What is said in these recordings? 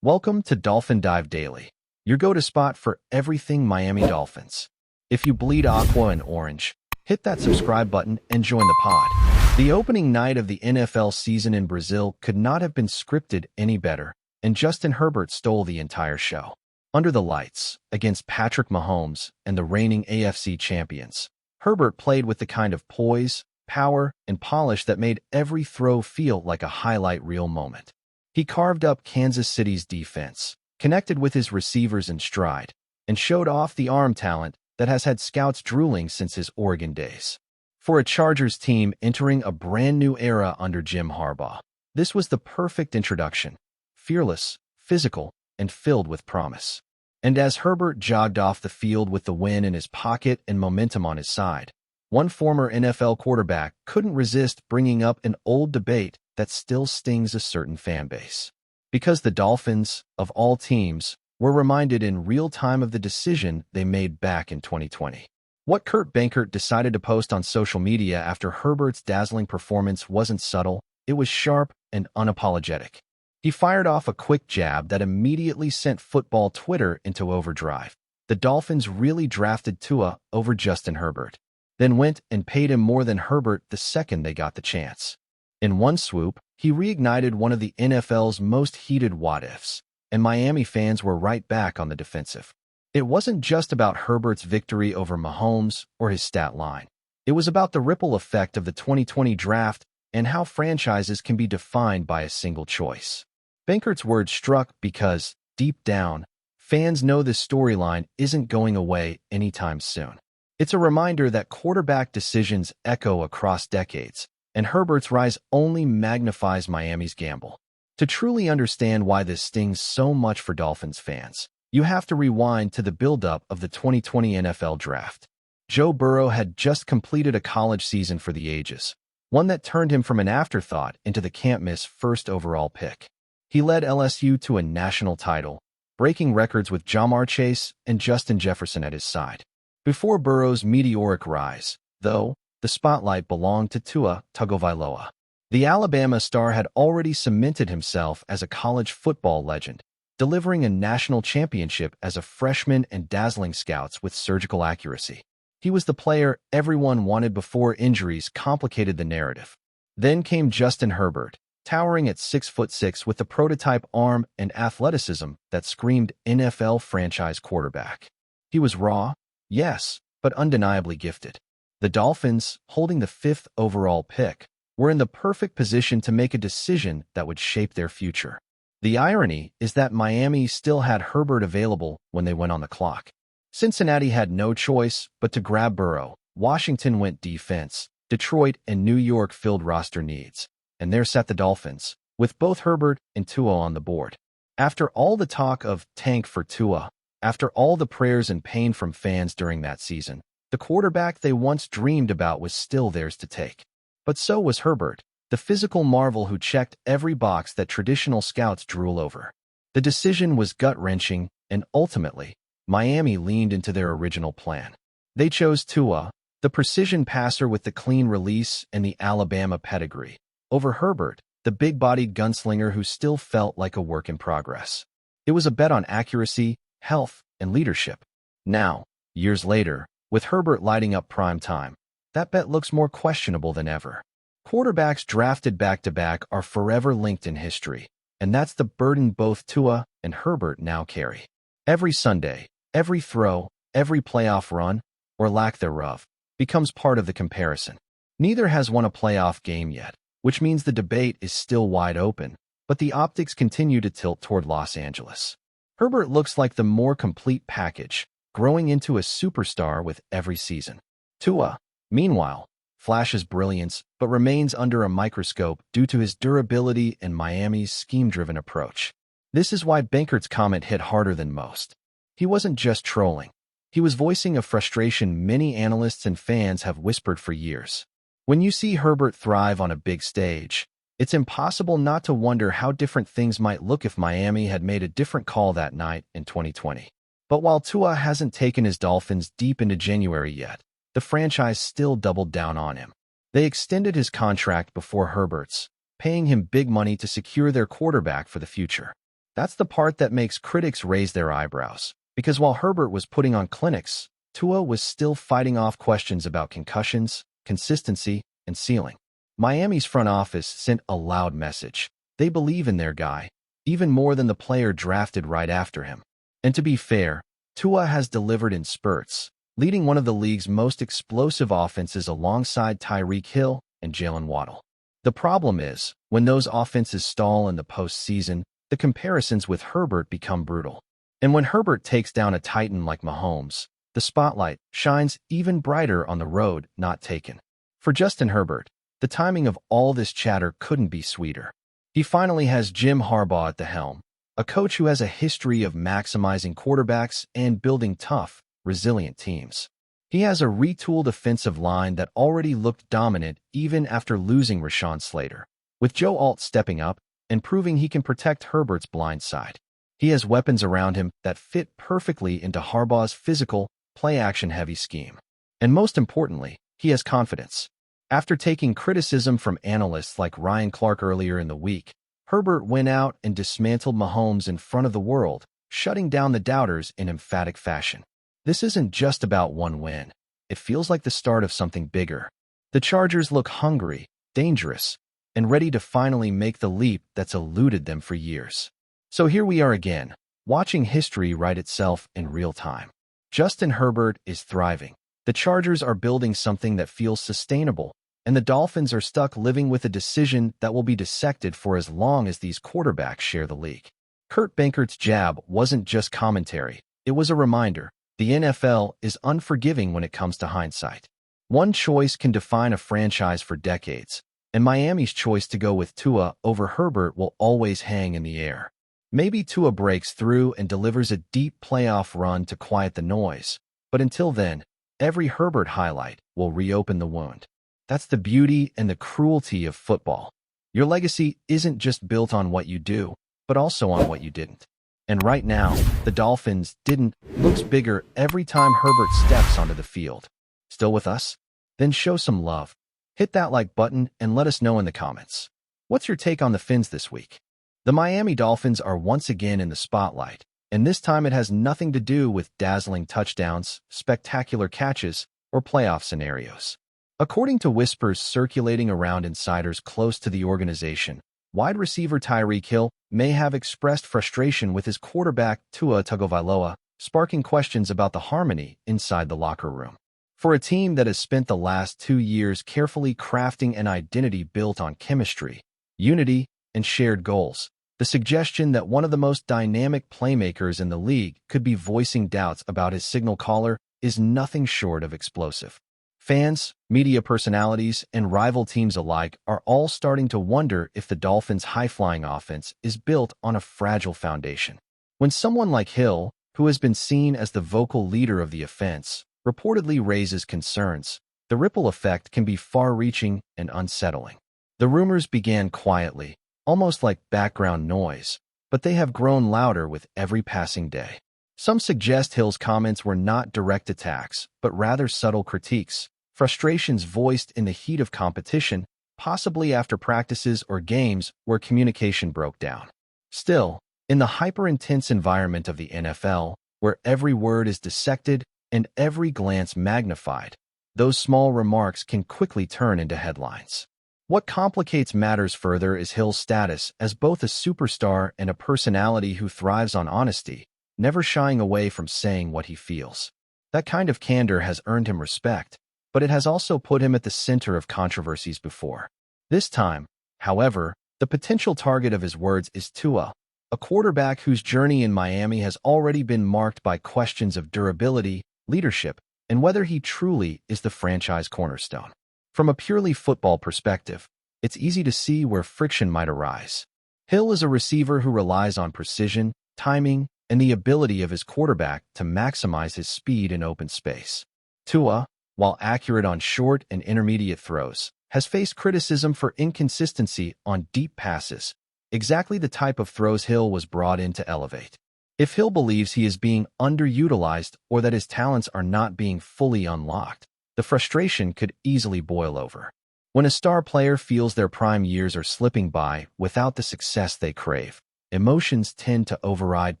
Welcome to Dolphin Dive Daily, your go-to spot for everything Miami Dolphins. If you bleed aqua and orange, hit that subscribe button and join the pod. The opening night of the NFL season in Brazil could not have been scripted any better, and Justin Herbert stole the entire show. Under the lights, against Patrick Mahomes and the reigning AFC champions, Herbert played with the kind of poise, power, and polish that made every throw feel like a highlight reel moment. He carved up Kansas City's defense, connected with his receivers in stride, and showed off the arm talent that has had scouts drooling since his Oregon days. For a Chargers team entering a brand new era under Jim Harbaugh, this was the perfect introduction: fearless, physical, and filled with promise. And as Herbert jogged off the field with the win in his pocket and momentum on his side, one former NFL quarterback couldn't resist bringing up an old debate that still stings a certain fan base. Because the Dolphins, of all teams, were reminded in real time of the decision they made back in 2020. What Kurt Benkert decided to post on social media after Herbert's dazzling performance wasn't subtle, it was sharp and unapologetic. He fired off a quick jab that immediately sent football Twitter into overdrive. The Dolphins really drafted Tua over Justin Herbert, then went and paid him more than Herbert the second they got the chance. In one swoop, he reignited one of the NFL's most heated what-ifs, and Miami fans were right back on the defensive. It wasn't just about Herbert's victory over Mahomes or his stat line. It was about the ripple effect of the 2020 draft and how franchises can be defined by a single choice. Benkert's words struck because, deep down, fans know this storyline isn't going away anytime soon. It's a reminder that quarterback decisions echo across decades, and Herbert's rise only magnifies Miami's gamble. To truly understand why this stings so much for Dolphins fans, you have to rewind to the buildup of the 2020 NFL Draft. Joe Burrow had just completed a college season for the ages, one that turned him from an afterthought into the can't-miss first overall pick. He led LSU to a national title, breaking records with Jamar Chase and Justin Jefferson at his side. Before Burrow's meteoric rise, though, the spotlight belonged to Tua Tagovailoa. The Alabama star had already cemented himself as a college football legend, delivering a national championship as a freshman and dazzling scouts with surgical accuracy. He was the player everyone wanted before injuries complicated the narrative. Then came Justin Herbert, towering at 6'6" with the prototype arm and athleticism that screamed NFL franchise quarterback. He was raw, yes, but undeniably gifted. The Dolphins, holding the 5th overall pick, were in the perfect position to make a decision that would shape their future. The irony is that Miami still had Herbert available when they went on the clock. Cincinnati had no choice but to grab Burrow. Washington went defense. Detroit and New York filled roster needs. And there sat the Dolphins, with both Herbert and Tua on the board. After all the talk of tank for Tua, after all the prayers and pain from fans during that season, the quarterback they once dreamed about was still theirs to take. But so was Herbert, the physical marvel who checked every box that traditional scouts drool over. The decision was gut-wrenching, and ultimately, Miami leaned into their original plan. They chose Tua, the precision passer with the clean release and the Alabama pedigree, over Herbert, the big-bodied gunslinger who still felt like a work in progress. It was a bet on accuracy, health, and leadership. Now, years later, with Herbert lighting up prime time, that bet looks more questionable than ever. Quarterbacks drafted back-to-back are forever linked in history, and that's the burden both Tua and Herbert now carry. Every Sunday, every throw, every playoff run, or lack thereof, becomes part of the comparison. Neither has won a playoff game yet, which means the debate is still wide open, but the optics continue to tilt toward Los Angeles. Herbert looks like the more complete package, growing into a superstar with every season. Tua, meanwhile, flashes brilliance but remains under a microscope due to his durability and Miami's scheme-driven approach. This is why Benkert's comment hit harder than most. He wasn't just trolling. He was voicing a frustration many analysts and fans have whispered for years. When you see Herbert thrive on a big stage, it's impossible not to wonder how different things might look if Miami had made a different call that night in 2020. But while Tua hasn't taken his Dolphins deep into January yet, the franchise still doubled down on him. They extended his contract before Herbert's, paying him big money to secure their quarterback for the future. That's the part that makes critics raise their eyebrows, because while Herbert was putting on clinics, Tua was still fighting off questions about concussions, consistency, and ceiling. Miami's front office sent a loud message. They believe in their guy, even more than the player drafted right after him. And to be fair, Tua has delivered in spurts, leading one of the league's most explosive offenses alongside TYREEK Hill and Jalen Waddle. The problem is, when those offenses stall in the postseason, the comparisons with Herbert become brutal. And when Herbert takes down a titan like Mahomes, the spotlight shines even brighter on the road not taken. For Justin Herbert, the timing of all this chatter couldn't be sweeter. He finally has Jim Harbaugh at the helm, a coach who has a history of maximizing quarterbacks and building tough, resilient teams. He has a retooled offensive line that already looked dominant even after losing Rashawn Slater, with Joe Alt stepping up and proving he can protect Herbert's blind side. He has weapons around him that fit perfectly into Harbaugh's physical, play-action-heavy scheme. And most importantly, he has confidence. After taking criticism from analysts like Ryan Clark earlier in the week, Herbert went out and dismantled Mahomes in front of the world, shutting down the doubters in emphatic fashion. This isn't just about one win. It feels like the start of something bigger. The Chargers look hungry, dangerous, and ready to finally make the leap that's eluded them for years. So here we are again, watching history write itself in real time. Justin Herbert is thriving. The Chargers are building something that feels sustainable, and the Dolphins are stuck living with a decision that will be dissected for as long as these quarterbacks share the league. Kurt Benkert's jab wasn't just commentary, it was a reminder. The NFL is unforgiving when it comes to hindsight. One choice can define a franchise for decades, and Miami's choice to go with Tua over Herbert will always hang in the air. Maybe Tua breaks through and delivers a deep playoff run to quiet the noise, but until then, every Herbert highlight will reopen the wound. That's the beauty and the cruelty of football. Your legacy isn't just built on what you do, but also on what you didn't. And right now, the Dolphins didn't looks bigger every time Herbert steps onto the field. Still with us? Then show some love. Hit that like button and let us know in the comments. What's your take on the Fins this week? The Miami Dolphins are once again in the spotlight, and this time it has nothing to do with dazzling touchdowns, spectacular catches, or playoff scenarios. According to whispers circulating around insiders close to the organization, wide receiver TYREEK Hill may have expressed frustration with his quarterback Tua Tagovailoa, sparking questions about the harmony inside the locker room. For a team that has spent the last 2 years carefully crafting an identity built on chemistry, unity, and shared goals, the suggestion that one of the most dynamic playmakers in the league could be voicing doubts about his signal caller is nothing short of explosive. Fans, media personalities, and rival teams alike are all starting to wonder if the Dolphins' high-flying offense is built on a fragile foundation. When someone like Hill, who has been seen as the vocal leader of the offense, reportedly raises concerns, the ripple effect can be far-reaching and unsettling. The rumors began quietly, almost like background noise, but they have grown louder with every passing day. Some suggest Hill's comments were not direct attacks, but rather subtle critiques, frustrations voiced in the heat of competition, possibly after practices or games where communication broke down. Still, in the hyper-intense environment of the NFL, where every word is dissected and every glance magnified, those small remarks can quickly turn into headlines. What complicates matters further is Hill's status as both a superstar and a personality who thrives on honesty, never shying away from saying what he feels. That kind of candor has earned him respect, but it has also put him at the center of controversies before. This time, however, the potential target of his words is Tua, a quarterback whose journey in Miami has already been marked by questions of durability, leadership, and whether he truly is the franchise cornerstone. From a purely football perspective, it's easy to see where friction might arise. Hill is a receiver who relies on precision, timing, and the ability of his quarterback to maximize his speed in open space. Tua, while accurate on short and intermediate throws, has faced criticism for inconsistency on deep passes, exactly the type of throws Hill was brought in to elevate. If Hill believes he is being underutilized or that his talents are not being fully unlocked, the frustration could easily boil over. When a star player feels their prime years are slipping by without the success they crave, emotions tend to override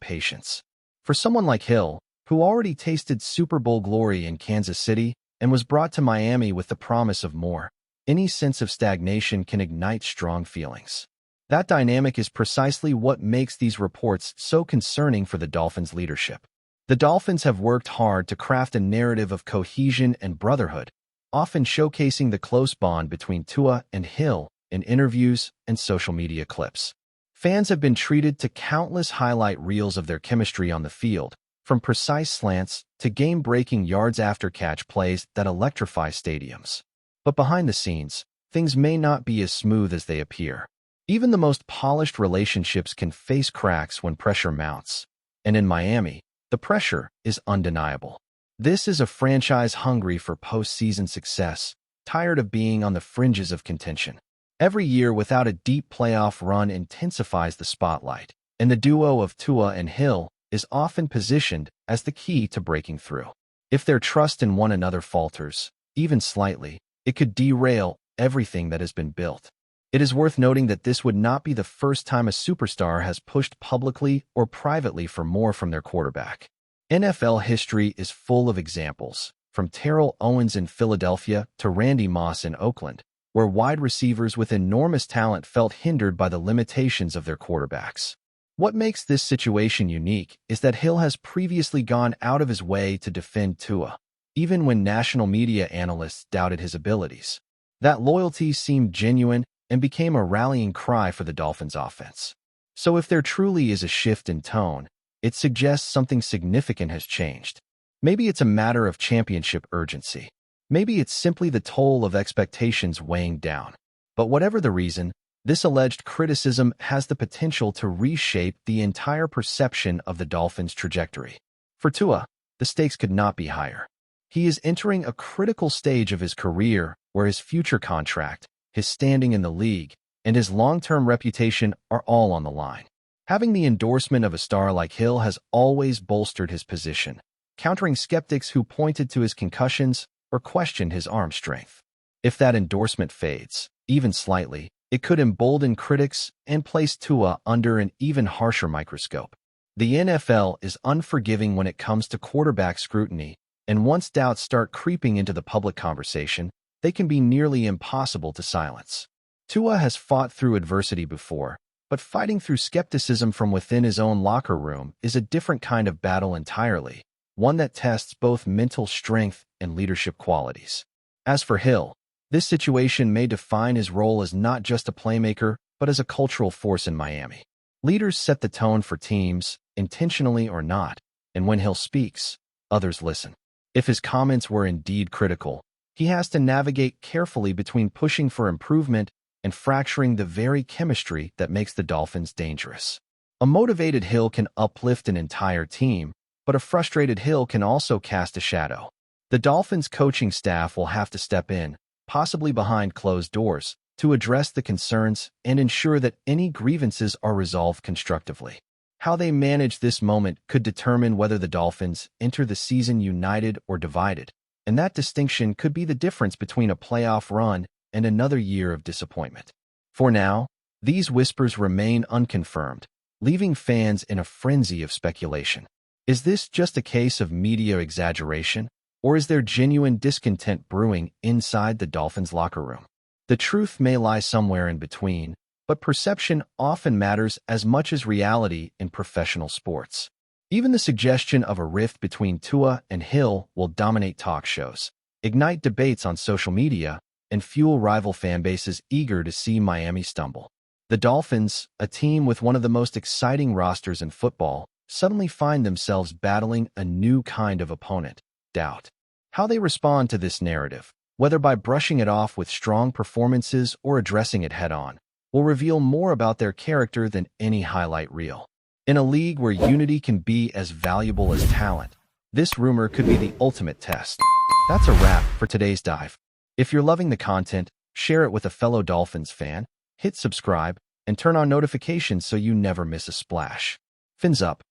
patience. For someone like Hill, who already tasted Super Bowl glory in Kansas City and was brought to Miami with the promise of more, any sense of stagnation can ignite strong feelings. That dynamic is precisely what makes these reports so concerning for the Dolphins' leadership. The Dolphins have worked hard to craft a narrative of cohesion and brotherhood, often showcasing the close bond between Tua and Hill in interviews and social media clips. Fans have been treated to countless highlight reels of their chemistry on the field, from precise slants to game-breaking yards-after-catch plays that electrify stadiums. But behind the scenes, things may not be as smooth as they appear. Even the most polished relationships can face cracks when pressure mounts. And in Miami, the pressure is undeniable. This is a franchise hungry for postseason success, tired of being on the fringes of contention. Every year without a deep playoff run intensifies the spotlight, and the duo of Tua and Hill is often positioned as the key to breaking through. If their trust in one another falters, even slightly, it could derail everything that has been built. It is worth noting that this would not be the first time a superstar has pushed publicly or privately for more from their quarterback. NFL history is full of examples, from Terrell Owens in Philadelphia to Randy Moss in Oakland, where wide receivers with enormous talent felt hindered by the limitations of their quarterbacks. What makes this situation unique is that Hill has previously gone out of his way to defend Tua, even when national media analysts doubted his abilities. That loyalty seemed genuine and became a rallying cry for the Dolphins' offense. So if there truly is a shift in tone, it suggests something significant has changed. Maybe it's a matter of championship urgency. Maybe it's simply the toll of expectations weighing down. But whatever the reason, this alleged criticism has the potential to reshape the entire perception of the Dolphins' trajectory. For Tua, the stakes could not be higher. He is entering a critical stage of his career where his future contract, his standing in the league, and his long-term reputation are all on the line. Having the endorsement of a star like Hill has always bolstered his position, countering skeptics who pointed to his concussions or questioned his arm strength. If that endorsement fades, even slightly, it could embolden critics and place Tua under an even harsher microscope. The NFL is unforgiving when it comes to quarterback scrutiny, and once doubts start creeping into the public conversation, they can be nearly impossible to silence. Tua has fought through adversity before, but fighting through skepticism from within his own locker room is a different kind of battle entirely, one that tests both mental strength and leadership qualities. As for Hill, this situation may define his role as not just a playmaker, but as a cultural force in Miami. Leaders set the tone for teams, intentionally or not, and when Hill speaks, others listen. If his comments were indeed critical, he has to navigate carefully between pushing for improvement and fracturing the very chemistry that makes the Dolphins dangerous. A motivated Hill can uplift an entire team, but a frustrated Hill can also cast a shadow. The Dolphins' coaching staff will have to step in, possibly behind closed doors, to address the concerns and ensure that any grievances are resolved constructively. How they manage this moment could determine whether the Dolphins enter the season united or divided, and that distinction could be the difference between a playoff run and another year of disappointment. For now, these whispers remain unconfirmed, leaving fans in a frenzy of speculation. Is this just a case of media exaggeration, or is there genuine discontent brewing inside the Dolphins' locker room? The truth may lie somewhere in between, but perception often matters as much as reality in professional sports. Even the suggestion of a rift between Tua and Hill will dominate talk shows, ignite debates on social media, and fuel rival fan bases eager to see Miami stumble. The Dolphins, a team with one of the most exciting rosters in football, suddenly find themselves battling a new kind of opponent, doubt. How they respond to this narrative, whether by brushing it off with strong performances or addressing it head-on, will reveal more about their character than any highlight reel. In a league where unity can be as valuable as talent, this rumor could be the ultimate test. That's a wrap for today's dive. If you're loving the content, share it with a fellow Dolphins fan, hit subscribe, and turn on notifications so you never miss a splash. Fins up.